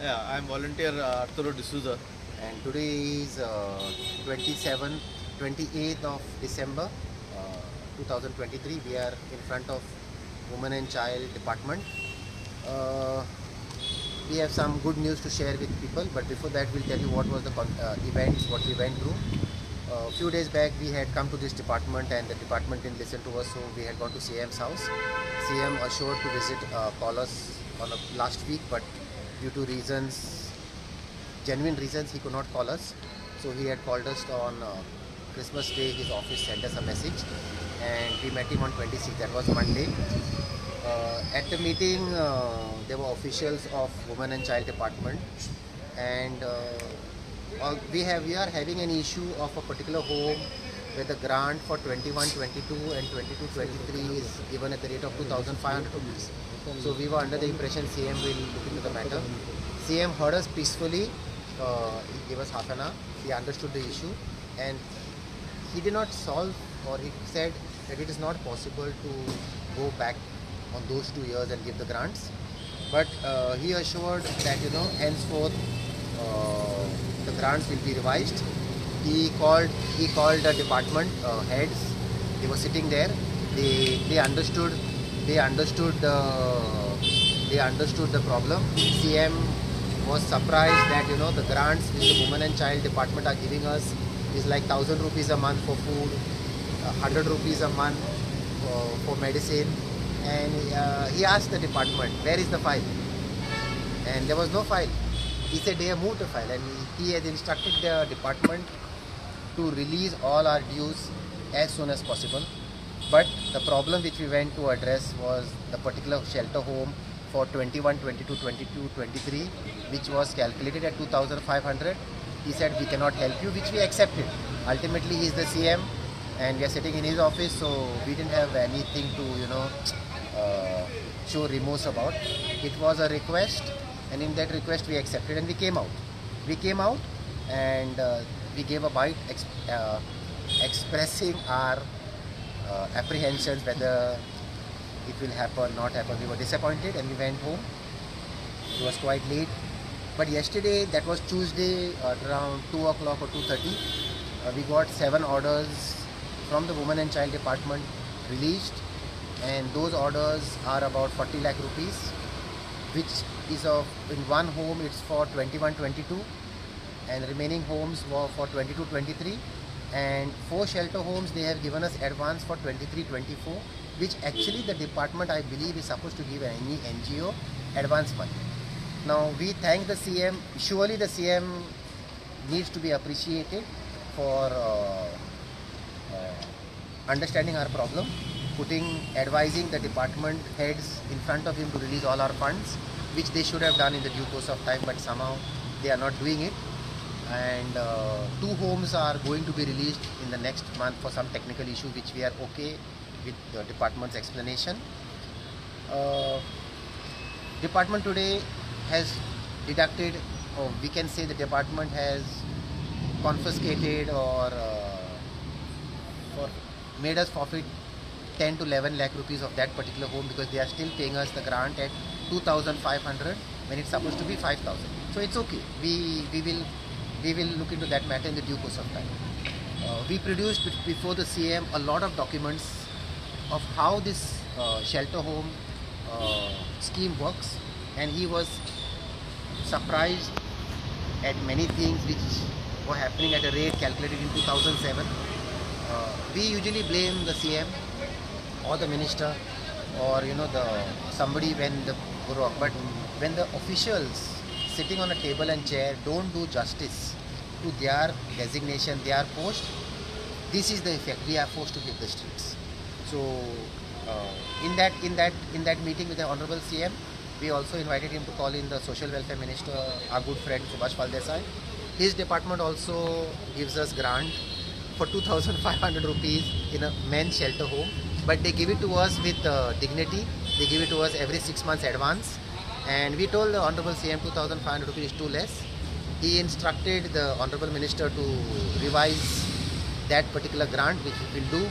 Yeah, I'm volunteer Arturo D'Souza. And today is 28th of December 2023. We are in front of Women and Child Department. Uh, we have some good news to share with people, but before that we'll tell you what was the events, what we went through. A few days back we had come to this department and the department didn't listen to us, so we had gone to CM's house. CM assured to visit, call us on last week, but due to genuine reasons, he could not call us. So he had called us on Christmas Day. His office sent us a message and we met him on 26th. That was Monday. At the meeting, there were officials of Women and Child Department, and we are having an issue of a particular home where the grant for 21-22 and 22-23 is given at the rate of 2,500 rupees. So we were under the impression CM will look into the matter. CM heard us peacefully. He gave us half an hour. He understood the issue and he did not solve, or he said that it is not possible to go back on those 2 years and give the grants. But he assured that henceforth the grants will be revised. He called the department heads. They were sitting there. They understood the problem. CM was surprised that the grants which the Women and Child Department are giving us is like 1,000 rupees a month for food, 100 rupees a month for medicine. And he asked the department, where is the file? And there was no file. He said they have moved the file, and he has instructed the department to release all our dues as soon as possible. But the problem which we went to address was the particular shelter home for 21, 22, 22, 23, which was calculated at 2,500. He said we cannot help you, which we accepted. Ultimately, he is the CM and we are sitting in his office, so we didn't have anything to show remorse about. It was a request, and in that request we accepted and we came out. And we gave a bite expressing our apprehensions whether it will happen, not happen. We were disappointed and we went home. It was quite late. But yesterday, that was Tuesday, around 2 o'clock or 2:30, we got 7 orders from the Women and Child Department released, and those orders are about 40 lakh rupees, which is in one home it's for 21-22 and remaining homes were for 22-23, and 4 shelter homes they have given us advance for 23-24, which actually the department, I believe, is supposed to give any NGO advance money. Now we thank the CM. Surely the CM needs to be appreciated for understanding our problem, advising the department heads in front of him to release all our funds, which they should have done in the due course of time, but somehow they are not doing it. And 2 homes are going to be released in the next month for some technical issue, which we are okay with the department's explanation. Department today has deducted, or we can say the department has confiscated or made us forfeit 10 to 11 lakh rupees of that particular home, because they are still paying us the grant at 2,500 when it's supposed to be 5,000. So it's okay. We will look into that matter in the due course of time. We produced before the CM a lot of documents of how this shelter home scheme works, and he was surprised at many things which were happening at a rate calculated in 2007. We usually blame the CM or the minister or somebody when the work, but when the officials sitting on a table and chair don't do justice to their designation, their post, this is the effect. We are forced to hit the streets. So in that meeting with the Honorable CM, we also invited him to call in the Social Welfare Minister, our good friend Subhash Paldesai. His department also gives us grant for 2,500 rupees in a men's shelter home, but they give it to us with dignity. They give it to us every 6 months advance, and we told the Honorable CM 2,500 rupees is too less. He instructed the Honorable Minister to revise that particular grant, which we will do.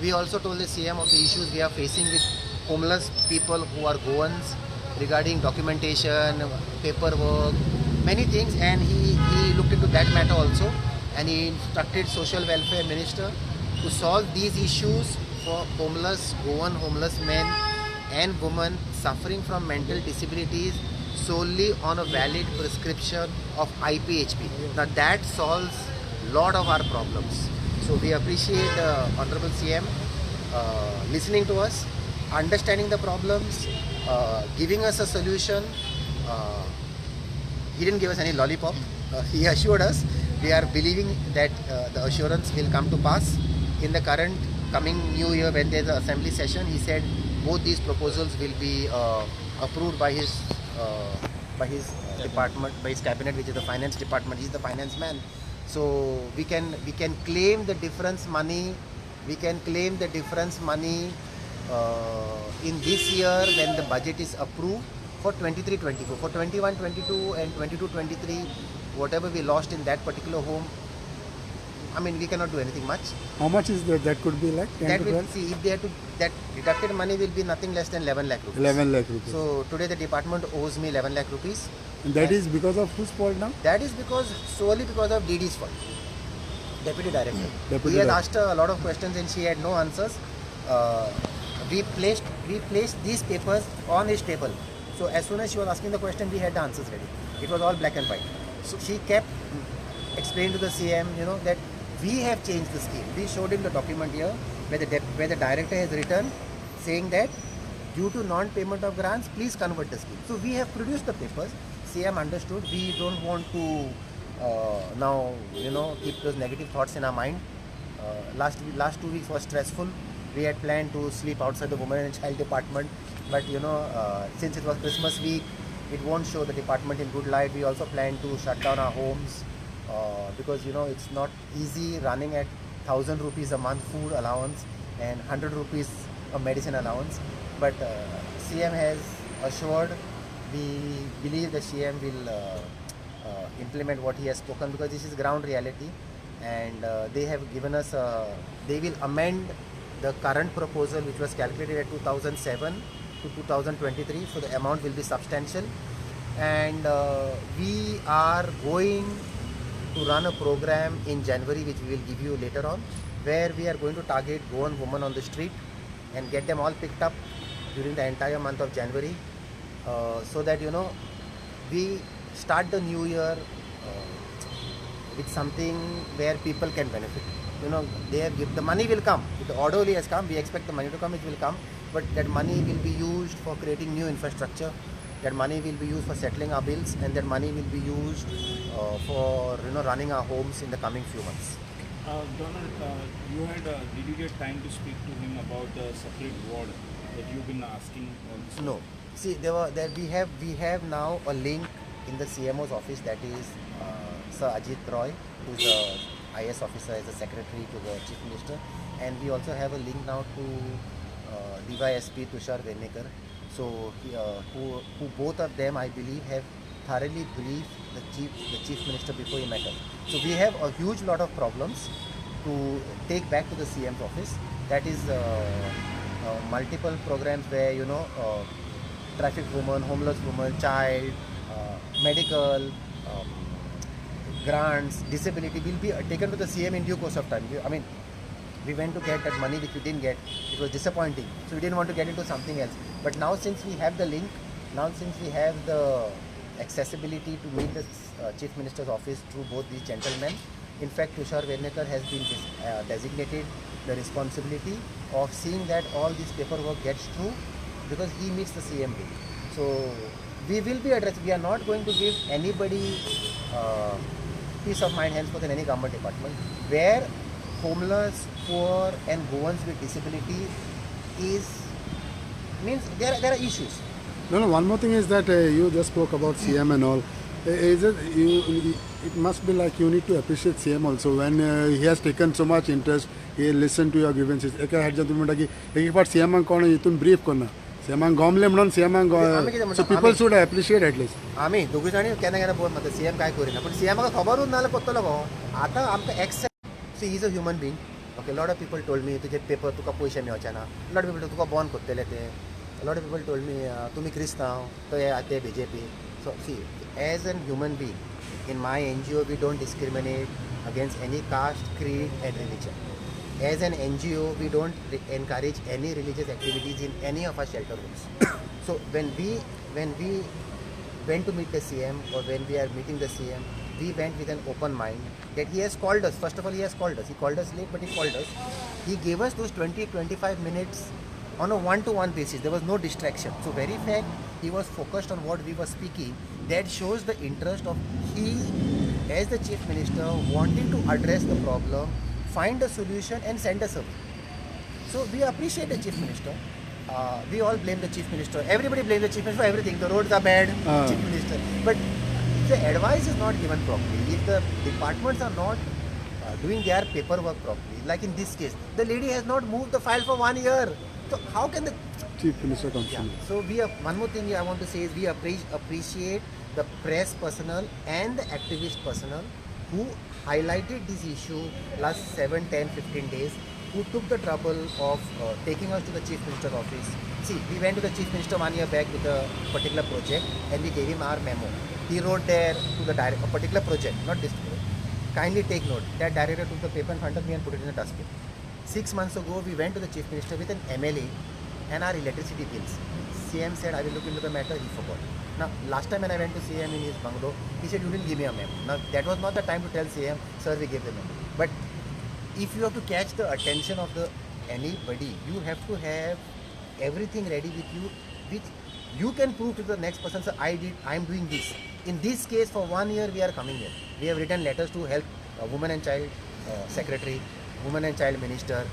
We also told the CM of the issues we are facing with homeless people who are Goans, regarding documentation, paperwork, many things, and he looked into that matter also, and he instructed Social Welfare Minister to solve these issues for homeless, Goan homeless men and women suffering from mental disabilities solely on a valid prescription of IPHP. Now that solves lot of our problems. So we appreciate Honorable CM listening to us, understanding the problems, giving us a solution. He didn't give us any lollipop. He assured us. We are believing that the assurance will come to pass in the coming new year when there is an assembly session. He said both these proposals will be approved by his department, by his cabinet, which is the finance department. He is the finance man. So we can claim the difference money. We can claim the difference money in this year when the budget is approved for 23-24. For 21-22 and 22-23, whatever we lost in that particular home, I mean, we cannot do anything much. How much is that? That could be like 10 That to will 12? see if they have to, that deducted money will be nothing less than 11 lakh rupees. 11 lakh rupees. So today the department owes me 11 lakh rupees. And that is because of whose fault now? That is solely because of DD's fault. Deputy Director. Deputy We had Director. asked her a lot of questions and she had no answers. We placed these papers on his table. So as soon as she was asking the question, we had the answers ready. It was all black and white. So she kept explaining to the CM, that we have changed the scheme. We showed him the document here where the director has written saying that due to non-payment of grants, please convert the scheme. So we have produced the papers. CM understood. We don't want to now keep those negative thoughts in our mind. Last 2 weeks was stressful. We had planned to sleep outside the women and child department, but since it was Christmas week, it won't show the department in good light. We also planned to shut down our homes because it's not easy running at 1,000 rupees a month food allowance and 100 rupees a medicine allowance. But CM has assured. We believe the CM will implement what he has spoken because this is ground reality, and they have given us they will amend the current proposal which was calculated at 2007 to 2023, so the amount will be substantial, and we are going to run a program in January which we will give you later on, where we are going to target Goan women on the street and get them all picked up during the entire month of January, so that we start the new year with something where people can benefit. The money will come. If the order only has come, we expect the money to come, it will come. But that money will be used for creating new infrastructure. That money will be used for settling our bills, and that money will be used for running our homes in the coming few months. Donald, did you get time to speak to him about the separate ward that you've been asking? No. See, we have now a link in the CMO's office, that is Sir Ajit Roy, who is the IS officer as a secretary to the Chief Minister, and we also have a link now to DYSP Tushar Venekar. So who both of them, I believe, have thoroughly briefed the Chief Minister before he met us. So we have a huge lot of problems to take back to the CM's office. That is multiple programs where traffic woman, homeless woman, child, medical, grants, disability will be taken to the CM in due course of time. We went to get that money which we didn't get. It was disappointing. So we didn't want to get into something else. But now since we have the link, since we have the accessibility to meet the Chief Minister's office through both these gentlemen, in fact Tushar Venekar has been designated the responsibility of seeing that all this paperwork gets through, because he meets the CM bill. So we will be addressed. We are not going to give anybody peace of mind henceforth in any government department where homeless, poor and Goans with disability means there are issues. No, one more thing is that you just spoke about CM and all. It must be like you need to appreciate CM also when he has taken so much interest. He listened to your grievances. एक बार CM कौन है तुम brief करना. CM गॉमले म्हणून CM so people should appreciate at least. आम्ही दोघी जणी केना बोल म्हणतो CM काय करेना पण CM का खबरूच नाला पत्तो लगो आता आमका accept. See, he is a human being. Okay, lot of people told me तुझे पेपर तुका पैसे मेवचे ना. Lot of people तुका बॉन्ड करतले ते. A lot of people told me, "Tumi Krishna, to ye aate BJP." So see, as a human being, in my NGO we don't discriminate against any caste, creed, and religion. As an NGO, we don't encourage any religious activities in any of our shelter homes. So when we went to meet the CM, or when we are meeting the CM, we went with an open mind that he has called us. First of all, he has called us. He called us late, but he called us. He gave us those 20-25 minutes on a one-to-one basis. There was no distraction. So very fact, he was focused on what we were speaking. That shows the interest of he, as the Chief Minister, wanting to address the problem, find a solution and send us away. So we appreciate the Chief Minister. We all blame the Chief Minister. Everybody blames the Chief Minister for everything. The roads are bad, Chief Minister. But if the advice is not given properly, if the departments are not doing their paperwork properly, like in this case, the lady has not moved the file for 1 year. So how can the Chief Minister comes yeah. in. So one more thing I want to say is we appreciate the press personnel and the activist personnel who highlighted this issue last 7, 10, 15 days, who took the trouble of taking us to the Chief Minister's office. See, we went to the Chief Minister 1 year back with a particular project and we gave him our memo. He wrote there to the director, a particular project, not this project. Kindly take note. That director took the paper in front of me and put it in a dustbin. 6 months ago, we went to the Chief Minister with an MLA and our electricity bills. CM said, I will look into the matter. He forgot. Now, last time when I went to CM in his bungalow, he said, you will give me a memo. Now, that was not the time to tell CM, sir, we gave the memo. But if you have to catch the attention of anybody, you have to have everything ready with you, which you can prove to the next person, sir, I am doing this. In this case, for 1 year, we are coming here. We have written letters to Health, Women and Child Secretary, Women and Child Minister.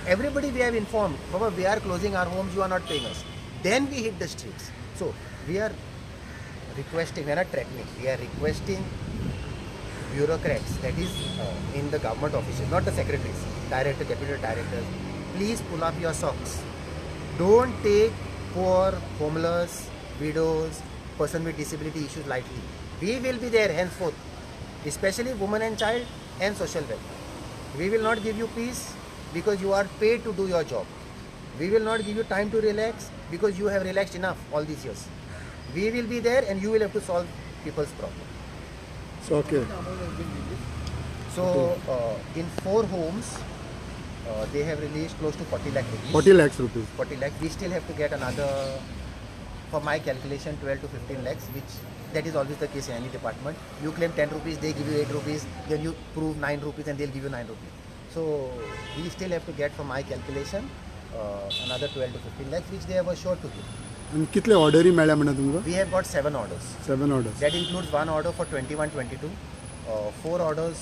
Everybody we have informed, Baba, we are closing our homes, you are not paying us. Then we hit the streets. So, we are requesting, we are not threatening, we are requesting bureaucrats, that is in the government offices, not the secretaries, director, deputy directors, please pull up your socks. Don't take poor, homeless, widows, person with disability issues lightly. We will be there henceforth, especially women and child and social welfare. We will not give you peace because you are paid to do your job. We will not give you time to relax because you have relaxed enough all these years. We will be there and you will have to solve people's problem. So, okay. So, in 4 homes, they have released close to 40 lakh rupees. 40 lakhs rupees. 40 lakh. We still have to get another, for my calculation, 12 to 15 lakhs, which that is always the case in any department. You claim 10 rupees, they give you 8 rupees, then you prove 9 rupees and they'll give you 9 rupees. So, we still have to get, for my calculation, another 12 to 15 lakhs, which they have assured to give. And कितले ऑर्डरी मेळ्ळ्या म्हणा तुमकां? We have got 7 orders. 7 orders. That includes 1 order for 21-22, 4 orders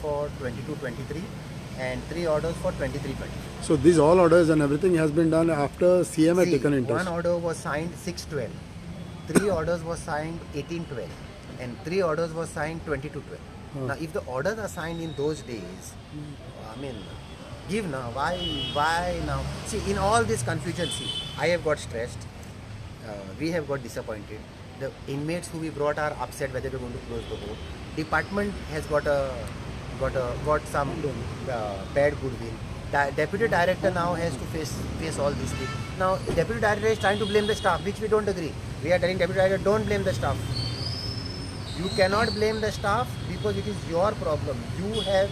for 22-23, and 3 orders for 23-24. So these all orders and everything has been done after CM had taken interest. 1 order was signed 6-12, 3 orders was signed 18-12, and 3 orders was signed 22-12. Now, if the orders are signed in those days, I mean, give now. Why now? See, in all this confusion, see, I have got stressed. We have got disappointed. The inmates who we brought are upset whether we're going to close the home. Department has got some bad goodwill. Deputy director now has to face all these things. Now, deputy director is trying to blame the staff, which we don't agree. We are telling deputy director, don't blame the staff. You cannot blame the staff because it is your problem. You have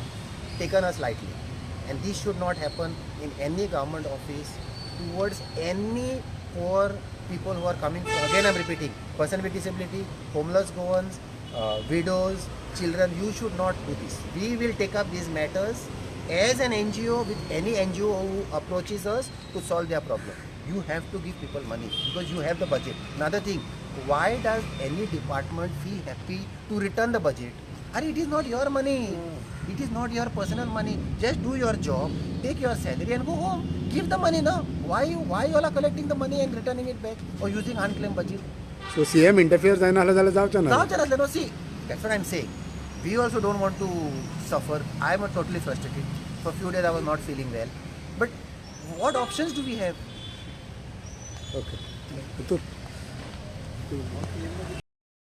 taken us lightly. And this should not happen in any government office towards any poor people who are coming. Again, I'm repeating, person with disability, homeless Goans, widows, children. You should not do this. We will take up these matters as an NGO with any NGO who approaches us to solve their problem. You have to give people money because you have the budget. Another thing, why does any department feel happy to return the budget? It is not your money. It is not your personal money. Just do your job, take your salary and go home. Give the money now. Why you all are collecting the money and returning it back or using unclaimed budget? So CM interferes and No, see, that's what I'm saying. We also don't want to suffer. I am totally frustrated. For a few days I was not feeling well. But what options do we have? Okay.